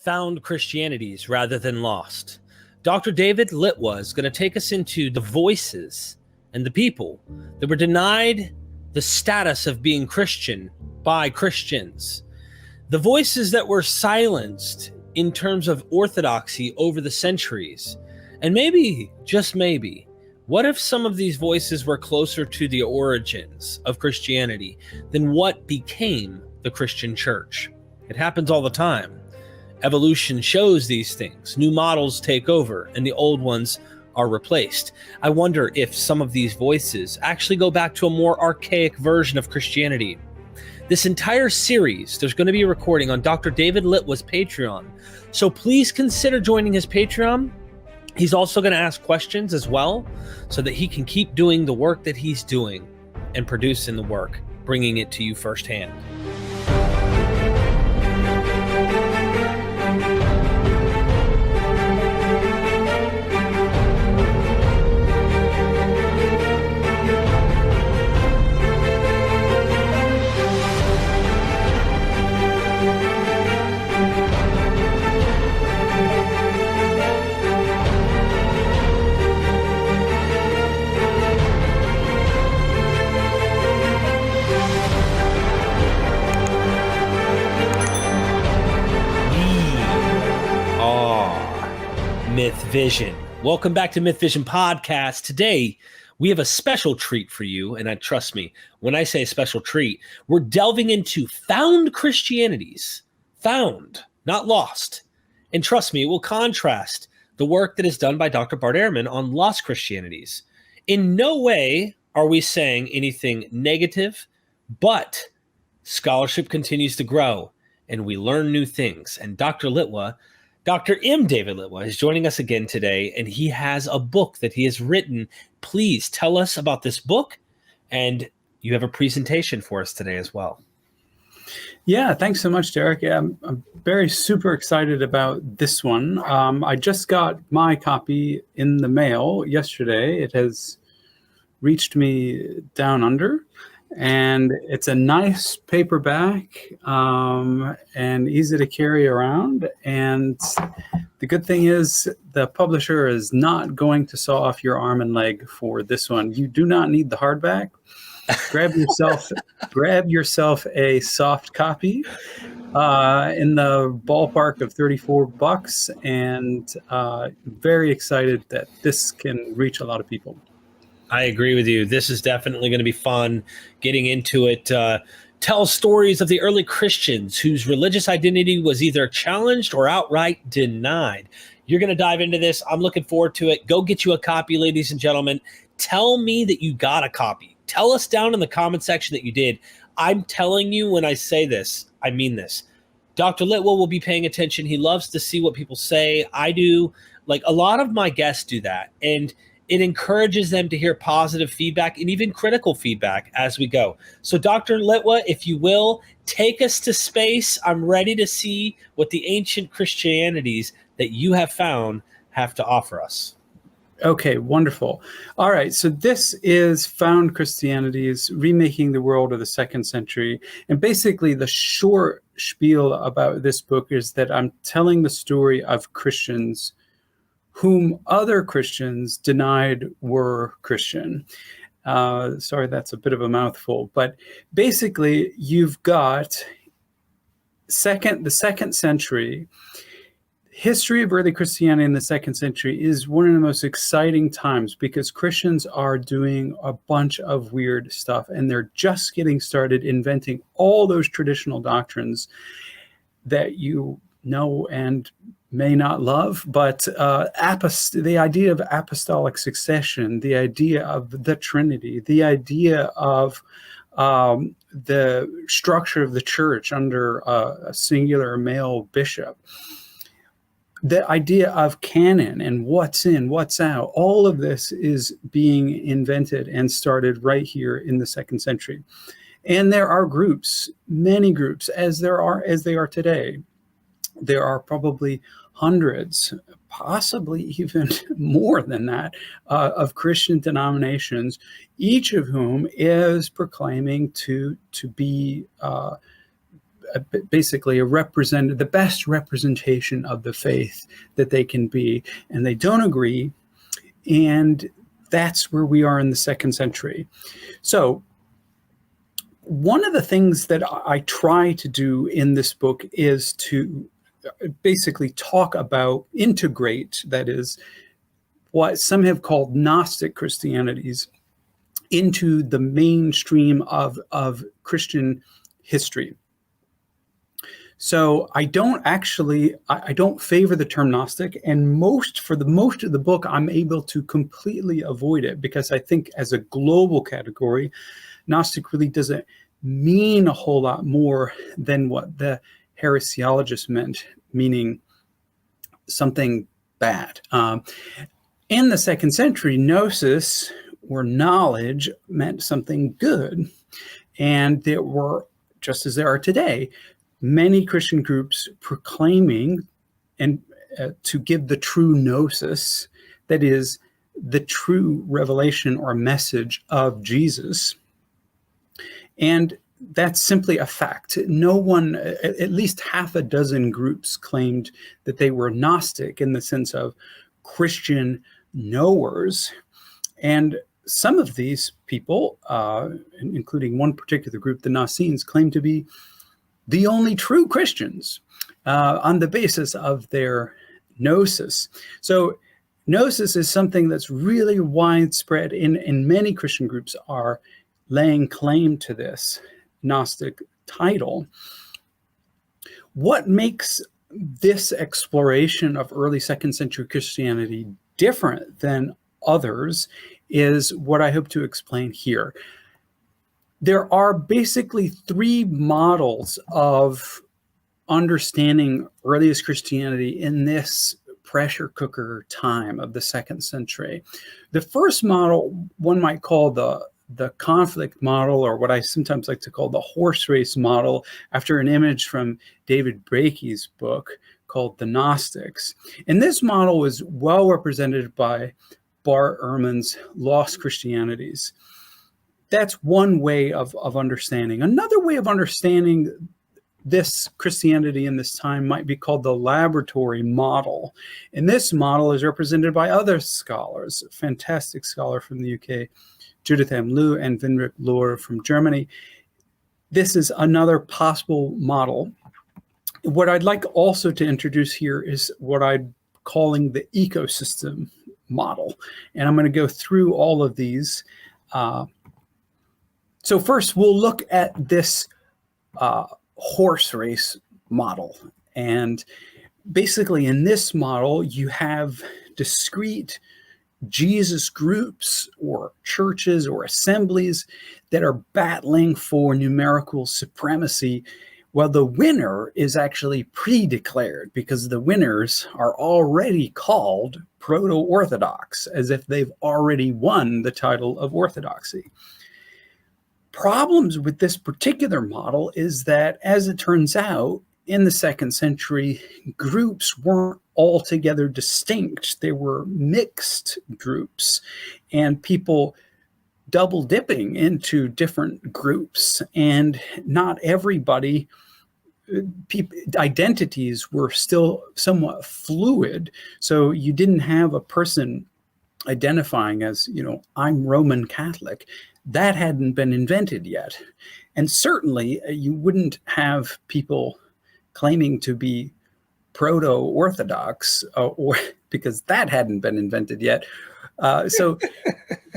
found Christianities rather than lost. Dr. David Litwa is going to take us into the voices and the people that were denied the status of being Christian by Christians. The voices that were silenced in terms of orthodoxy over the centuries. And maybe, just maybe, what if some of these voices were closer to the origins of Christianity than what became the Christian church? It happens all the time. Evolution shows these things. New models take over and the old ones are replaced. I wonder if some of these voices actually go back to a more archaic version of Christianity. This entire series, there's going to be a recording on Dr. David Litwa's Patreon. So please consider joining his Patreon. He's also going to ask questions as well so that he can keep doing the work that he's doing and producing the work, bringing it to you firsthand. Myth Vision. Welcome back to Myth Vision Podcast. Today, we have a special treat for you. And trust me, when I say special treat, we're delving into found Christianities. Found, not lost. And trust me, it will contrast the work that is done by Dr. Bart Ehrman on lost Christianities. In no way are we saying anything negative, but scholarship continues to grow and we learn new things. And Dr. M. David Litwa is joining us again today, and he has a book that he has written. Please tell us about this book, and you have a presentation for us today as well. Yeah, thanks so much, Derek. Yeah, I'm very super excited about this one. I just got my copy in the mail yesterday. It has reached me down under. And it's a nice paperback and easy to carry around. And the good thing is the publisher is not going to saw off your arm and leg for this one. You do not need the hardback. Grab yourself a soft copy in the ballpark of $34, and very excited that this can reach a lot of people. I agree with you. This is definitely going to be fun getting into it. Tell stories of the early Christians whose religious identity was either challenged or outright denied. You're going to dive into this. I'm looking forward to it. Go get you a copy, ladies and gentlemen. Tell me that you got a copy. Tell us down in the comment section that you did. I'm telling you, when I say this, I mean this. Dr. Litwa will be paying attention. He loves to see what people say. I do. Like a lot of my guests do that. And it encourages them to hear positive feedback and even critical feedback as we go. So Dr. Litwa, if you will, take us to space. I'm ready to see what the ancient Christianities that you have found have to offer us. Okay, wonderful. All right, so this is Found Christianities, Remaking the World of the Second Century. And basically the short spiel about this book is that I'm telling the story of Christians whom other Christians denied were Christian. Sorry, that's a bit of a mouthful, but basically you've got the second century. History of early Christianity in the second century is one of the most exciting times because Christians are doing a bunch of weird stuff and they're just getting started inventing all those traditional doctrines that you know and may not love, but the idea of apostolic succession, the idea of the Trinity, the idea of the structure of the church under a singular male bishop, the idea of canon and what's in, what's out, all of this is being invented and started right here in the second century. And there are groups, many groups, as they are today. There are probably hundreds, possibly even more than that, of Christian denominations, each of whom is proclaiming to be basically the best representation of the faith that they can be, and they don't agree. And that's where we are in the 2nd century. So one of the things that I try to do in this book is to basically integrate, that is, what some have called Gnostic Christianities into the mainstream of Christian history. So I don't favor the term Gnostic, and for the most of the book, I'm able to completely avoid it, because I think as a global category, Gnostic really doesn't mean a whole lot more than what the heresiologists meant, meaning something bad. In the 2nd century, gnosis, or knowledge, meant something good. And there were, just as there are today, many Christian groups proclaiming and to give the true gnosis, that is, the true revelation or message of Jesus. And that's simply a fact. No one, at least half a dozen groups, claimed that they were Gnostic in the sense of Christian knowers. And some of these people, including one particular group, the Nazarenes, claim to be the only true Christians on the basis of their gnosis. So gnosis is something that's really widespread, and many Christian groups are laying claim to this Gnostic title. What makes this exploration of early 2nd century Christianity different than others is what I hope to explain here. There are basically 3 models of understanding earliest Christianity in this pressure cooker time of the 2nd century. The first model one might call the conflict model, or what I sometimes like to call the horse race model, after an image from David Breakey's book called The Gnostics. And this model was well represented by Bart Ehrman's Lost Christianities. That's one way of understanding. Another way of understanding this Christianity in this time might be called the laboratory model. And this model is represented by other scholars, a fantastic scholar from the UK, Judith M. Liu, and Vinrik Lohr from Germany. This is another possible model. What I'd like also to introduce here is what I'm calling the ecosystem model. And I'm going to go through all of these. So first, we'll look at this horse race model. And basically, in this model, you have discrete Jesus groups or churches or assemblies that are battling for numerical supremacy. Well, the winner is actually pre-declared, because the winners are already called proto-Orthodox, as if they've already won the title of orthodoxy. Problems with this particular model is that, as it turns out, in the 2nd century, groups weren't altogether distinct. They were mixed groups, and people double dipping into different groups, and not everybody, identities were still somewhat fluid. So you didn't have a person identifying as, I'm Roman Catholic. That hadn't been invented yet. And certainly you wouldn't have people claiming to be proto-Orthodox, or because that hadn't been invented yet. So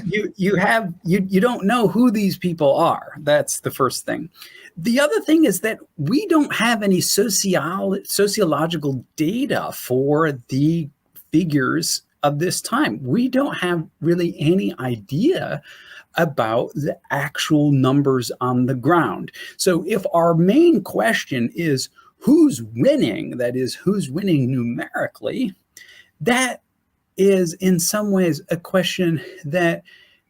you don't know who these people are. That's the first thing. The other thing is that we don't have any sociological data for the figures of this time. We don't have really any idea about the actual numbers on the ground. So if our main question is who's winning, that is, who's winning numerically, that is in some ways a question that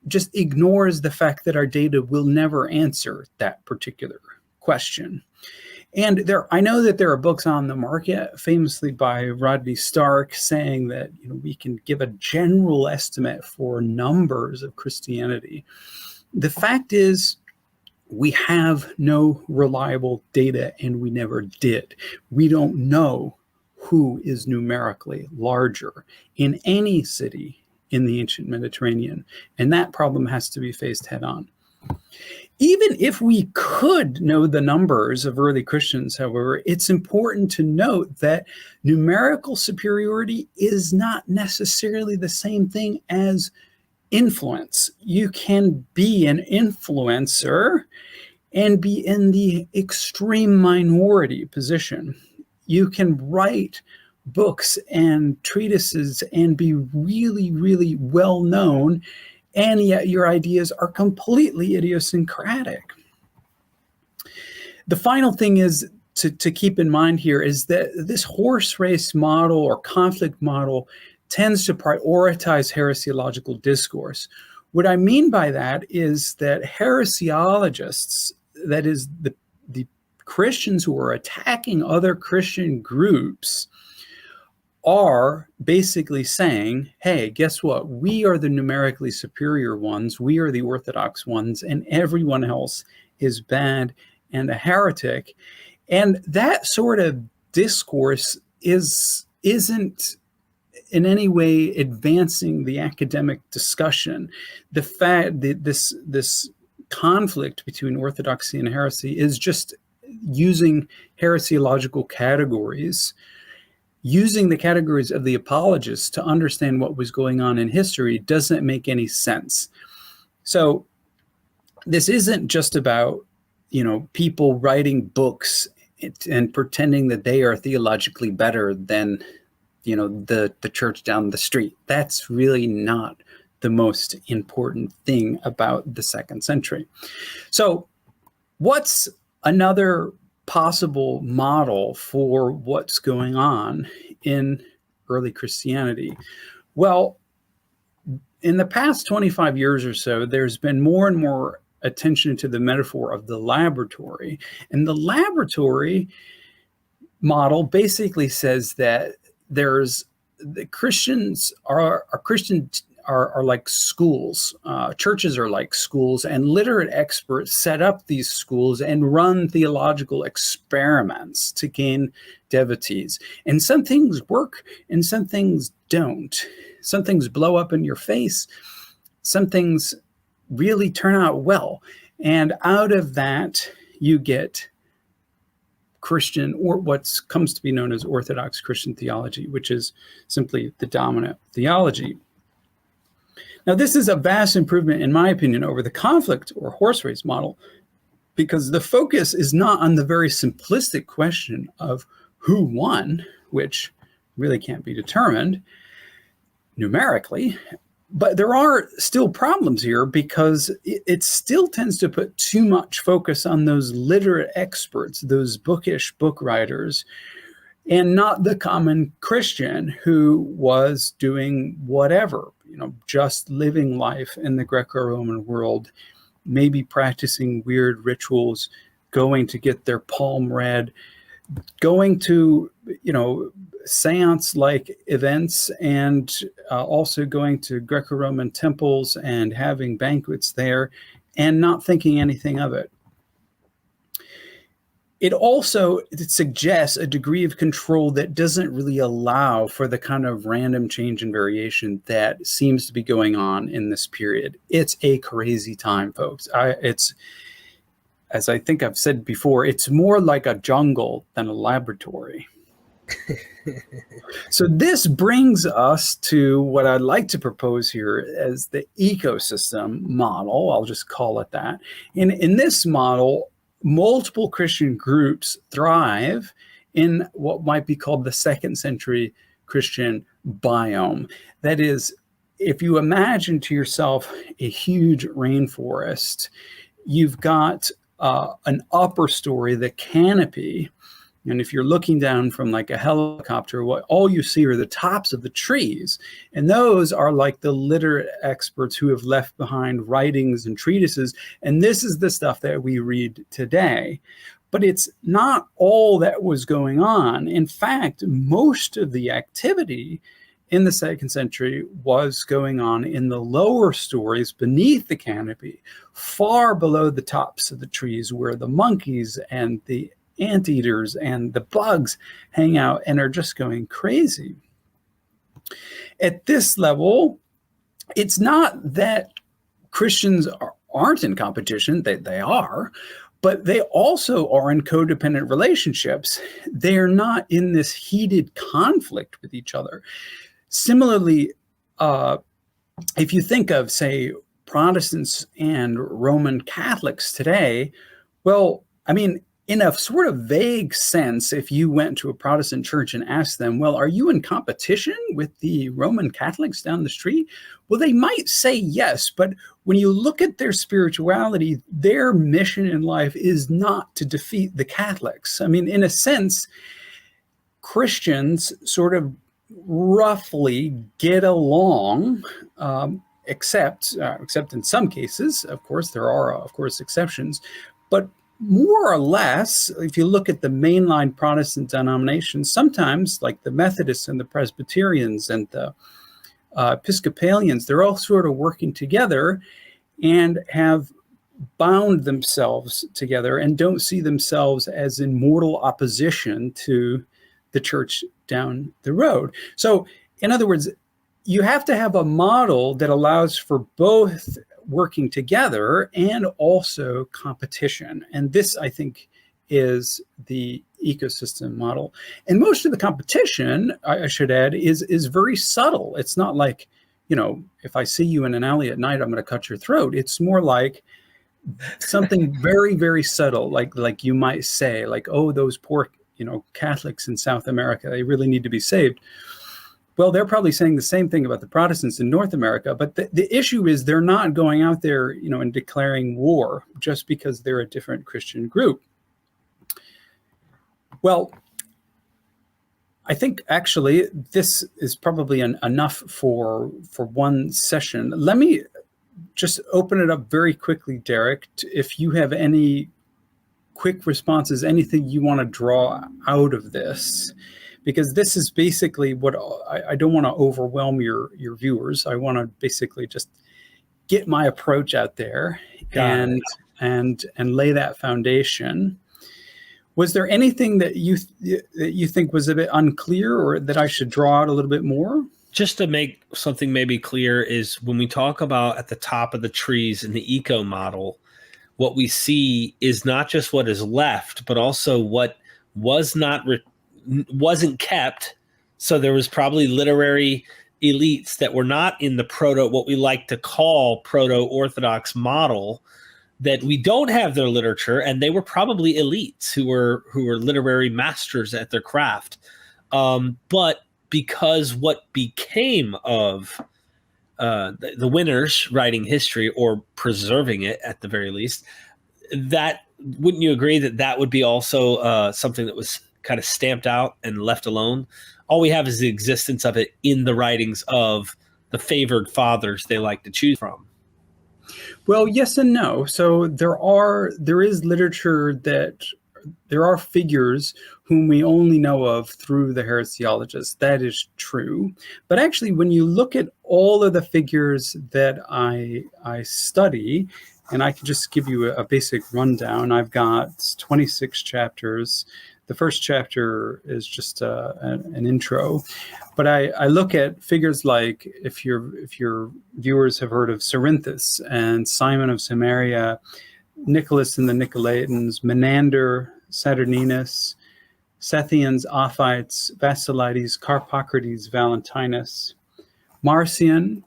just ignores the fact that our data will never answer that particular question. And I know that there are books on the market, famously by Rodney Stark, saying that we can give a general estimate for numbers of Christianity. The fact is, we have no reliable data, and we never did. We don't know who is numerically larger in any city in the ancient Mediterranean, and that problem has to be faced head on. Even if we could know the numbers of early Christians, however, it's important to note that numerical superiority is not necessarily the same thing as influence. You can be an influencer and be in the extreme minority position. You can write books and treatises and be really, really well known, and yet your ideas are completely idiosyncratic. The final thing is to keep in mind here is that this horse race model or conflict model tends to prioritize heresiological discourse. What I mean by that is that heresiologists, that is the Christians who are attacking other Christian groups, are basically saying, hey, guess what? We are the numerically superior ones. We are the orthodox ones, and everyone else is bad and a heretic. And that sort of discourse isn't in any way advancing the academic discussion. The fact that this conflict between orthodoxy and heresy is just using heresiological categories, using the categories of the apologists to understand what was going on in history doesn't make any sense. So this isn't just about, people writing books and pretending that they are theologically better than, the church down the street. That's really not the most important thing about the 2nd century. So what's another possible model for what's going on in early Christianity? Well, in the past 25 years or so, there's been more and more attention to the metaphor of the laboratory. And the laboratory model basically says that the Christians are like schools. Churches are like schools, and literate experts set up these schools and run theological experiments to gain devotees. And some things work and some things don't. Some things blow up in your face. Some things really turn out well. And out of that, you get Christian, or what comes to be known as Orthodox Christian theology, which is simply the dominant theology. Now, this is a vast improvement, in my opinion, over the conflict or horse race model, because the focus is not on the very simplistic question of who won, which really can't be determined numerically. But there are still problems here because it still tends to put too much focus on those literate experts, those bookish book writers, and not the common Christian who was doing whatever, just living life in the Greco-Roman world, maybe practicing weird rituals, going to get their palm read, going to, seance-like events, and also going to Greco-Roman temples and having banquets there and not thinking anything of it. It suggests a degree of control that doesn't really allow for the kind of random change and variation that seems to be going on in this period. It's a crazy time, folks. As I think I've said before, it's more like a jungle than a laboratory. So this brings us to what I'd like to propose here as the ecosystem model. I'll just call it that. In this model, multiple Christian groups thrive in what might be called the 2nd century Christian biome. That is, if you imagine to yourself a huge rainforest, you've got an upper story, the canopy. And if you're looking down from like a helicopter, all you see are the tops of the trees. And those are like the literate experts who have left behind writings and treatises. And this is the stuff that we read today. But it's not all that was going on. In fact, most of the activity in the 2nd century was going on in the lower stories beneath the canopy, far below the tops of the trees, where the monkeys and the anteaters and the bugs hang out and are just going crazy. At this level, it's not that Christians aren't in competition, they are, but they also are in codependent relationships. They're not in this heated conflict with each other. Similarly, if you think of, say, Protestants and Roman Catholics today, well, I mean, in a sort of vague sense, if you went to a Protestant church and asked them, well, are you in competition with the Roman Catholics down the street? Well, they might say yes, but when you look at their spirituality, their mission in life is not to defeat the Catholics. I mean, in a sense, Christians sort of roughly get along, except in some cases. Of course, there are, of course, exceptions, but more or less, if you look at the mainline Protestant denominations, sometimes like the Methodists and the Presbyterians and the Episcopalians, they're all sort of working together and have bound themselves together and don't see themselves as in mortal opposition to the church down the road. So, in other words, you have to have a model that allows for both working together and also competition. And this, I think, is the ecosystem model. And most of the competition, I should add, is very subtle. It's not like, you know, if I see you in an alley at night, I'm going to cut your throat. It's more like something very, very subtle, like you might say, like, oh, those poor, you know, Catholics in South America, they really need to be saved. Well, they're probably saying the same thing about the Protestants in North America, but the issue is they're not going out there, you know, and declaring war just because they're a different Christian group. Well, I think actually this is probably enough for one session. Let me just open it up very quickly, Derek, if you have any quick responses, anything you want to draw out of this. Because this is basically what I don't want to overwhelm your viewers. I want to basically just get my approach out there and lay that foundation. Was there anything that you think was a bit unclear or that I should draw out a little bit more? Just to make something maybe clear is when we talk about at the top of the trees in the eco model, what we see is not just what is left, but also what wasn't kept. So there was probably literary elites that were not in the what we like to call proto-Orthodox model, that we don't have their literature, and they were probably elites who were literary masters at their craft. But because what became of the winners writing history or preserving it at the very least, that wouldn't you agree that would be also something that was kind of stamped out and left alone? All we have is the existence of it in the writings of the favored fathers they like to choose from. Well, yes and no. So there is literature that there are figures whom we only know of through the heresiologists. That is true. But actually, when you look at all of the figures that I study, and I can just give you a basic rundown. I've got 26 chapters. The first chapter is just an intro, but I look at figures like, if your viewers have heard of Cerinthus and Simon of Samaria, Nicholas and the Nicolaitans, Menander, Saturninus, Sethians, Ophites, Basilides, Carpocrates, Valentinus, Marcion,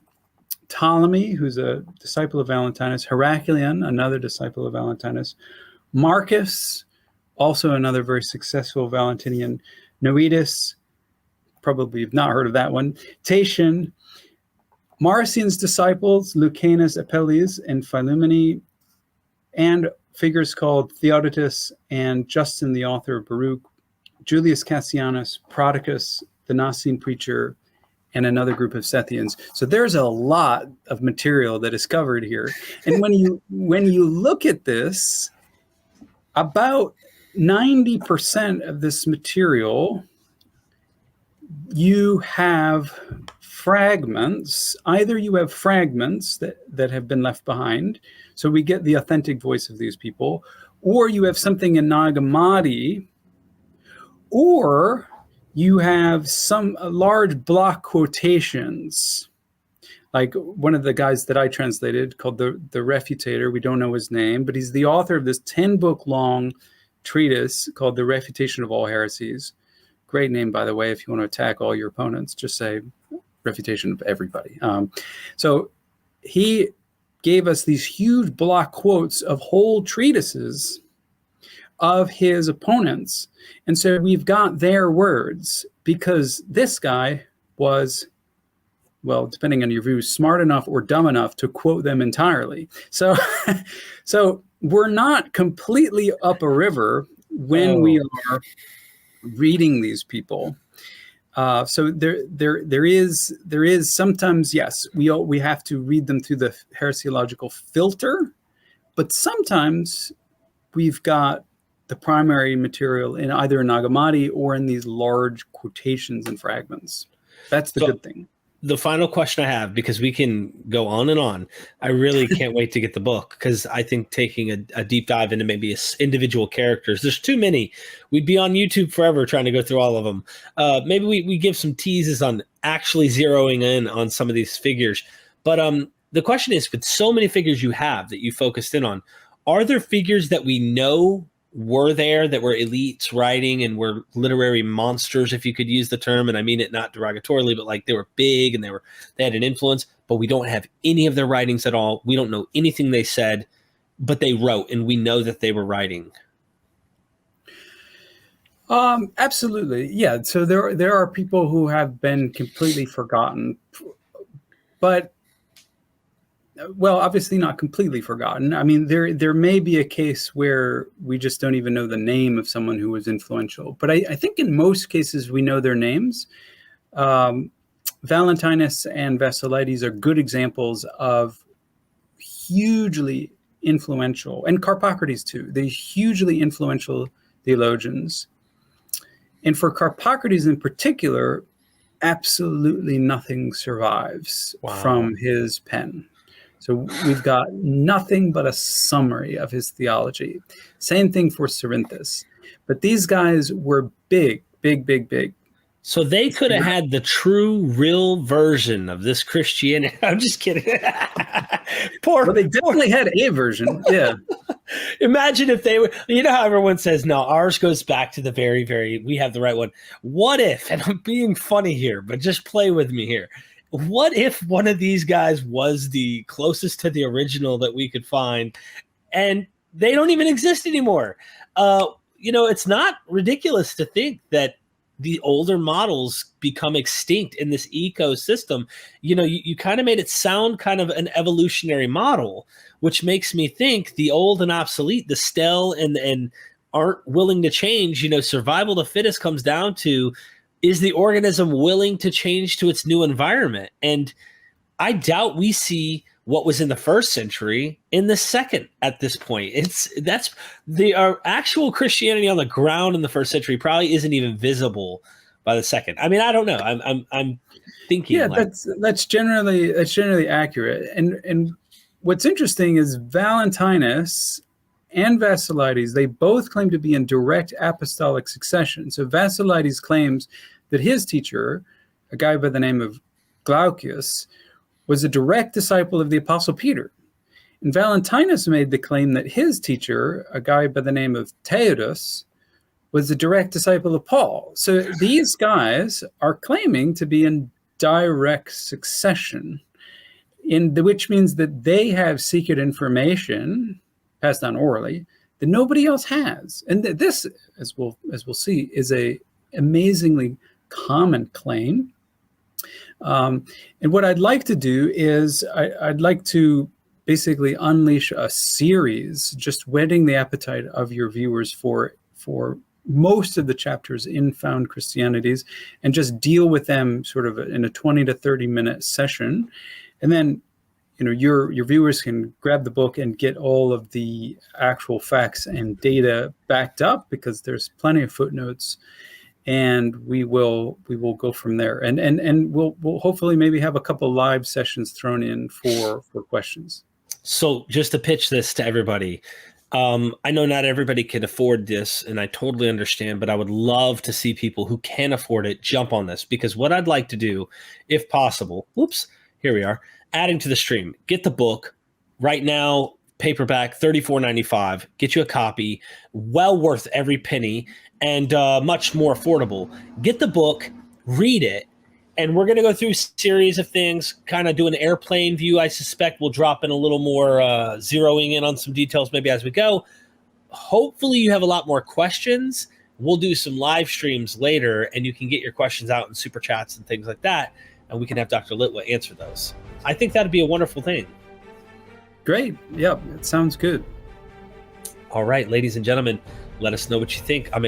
Ptolemy, who's a disciple of Valentinus, Heraclian, another disciple of Valentinus, Marcus, also another very successful Valentinian, Noetus, probably you've not heard of that one, Tatian, Marcion's disciples, Lucanus, Apelles, and Philumene, and figures called Theodotus and Justin, the author of Baruch, Julius Cassianus, Prodicus, the Nicene preacher, and another group of Sethians. So there's a lot of material that is covered here. And when you look at this, about 90% of this material you have fragments. Either you have fragments that have been left behind, so we get the authentic voice of these people, or you have something in Nag Hammadi, or you have some large block quotations. Like one of the guys that I translated called the Refutator. We don't know his name, but he's the author of this 10-book long treatise called The Refutation of All Heresies. Great name, by the way, if you want to attack all your opponents, just say refutation of everybody. So he gave us these huge block quotes of whole treatises of his opponents. And so we've got their words because this guy was, well, depending on your view, smart enough or dumb enough to quote them entirely. So, so we're not completely up a river when we are reading these people. So there is sometimes, yes, we have to read them through the heresiological filter, but sometimes we've got the primary material in either Nag Hammadi or in these large quotations and fragments. That's the good thing. The final question I have, because we can go on and on, I really can't wait to get the book, because I think taking a deep dive into maybe individual characters, there's too many. We'd be on YouTube forever trying to go through all of them. Maybe we give some teases on actually zeroing in on some of these figures. But the question is, with so many figures you have that you focused in on, are there figures that we know were there, that were elites writing and were literary monsters, if you could use the term, and I mean it not derogatorily, but like they were big and they had an influence, but we don't have any of their writings at all. We don't know anything they said, but they wrote, and we know that they were writing. Absolutely, yeah. So there are people who have been completely forgotten, but, well, obviously not completely forgotten. I mean, there may be a case where we just don't even know the name of someone who was influential. But I think in most cases we know their names. Valentinus and Vasilides are good examples of hugely influential, and Carpocrates too. They're hugely influential theologians. And for Carpocrates in particular, absolutely nothing survives from his pen. So we've got nothing but a summary of his theology. Same thing for Cerinthus. But these guys were big. So they could have had the true, real version of this Christianity. I'm just kidding. Well, they definitely had a version, yeah. Imagine if they were, you know how everyone says, no, ours goes back to the very, we have the right one. What if, and I'm being funny here, but just play with me here. What if one of these guys was the closest to the original that we could find, and they don't even exist anymore? It's not ridiculous to think that the older models become extinct in this ecosystem. You kind of made it sound kind of an evolutionary model, which makes me think the old and obsolete, the stale and aren't willing to change. Survival of the fittest comes down to, is the organism willing to change to its new environment? And I doubt we see what was in the first century in the second at this point. That's the actual Christianity on the ground in the first century probably isn't even visible by the second. I mean, I don't know. I'm thinking. Yeah, that's generally accurate. And what's interesting is Valentinus and Vasilides, they both claim to be in direct apostolic succession. So Vasilides claims that his teacher, a guy by the name of Glaucius, was a direct disciple of the Apostle Peter. And Valentinus made the claim that his teacher, a guy by the name of Theodus, was a direct disciple of Paul. So these guys are claiming to be in direct succession, which means that they have secret information passed down orally that nobody else has. And this, as we'll see, is a amazingly common claim. And what I'd like to do is I'd like to basically unleash a series, just whetting the appetite of your viewers for most of the chapters in Found Christianities, and just deal with them sort of in a 20 to 30 minute session. And then your viewers can grab the book and get all of the actual facts and data backed up, because there's plenty of footnotes. and we will go from there. And we'll hopefully maybe have a couple live sessions thrown in for questions. So just to pitch this to everybody, I know not everybody can afford this, and I totally understand, but I would love to see people who can afford it jump on this, because what I'd like to do, if possible, here we are, adding to the stream, get the book right now, paperback, $34.95, get you a copy, well worth every penny, and much more affordable. Get the book, read it, and we're going to go through a series of things, kind of do an airplane view. I suspect we'll drop in a little more zeroing in on some details maybe as we go. Hopefully you have a lot more questions. We'll do some live streams later, and you can get your questions out in super chats and things like that, and we can have Dr. Litwa answer those. I think that'd be a wonderful thing. Great. Yeah, it sounds good. All right, ladies and gentlemen, let us know what you think. I'm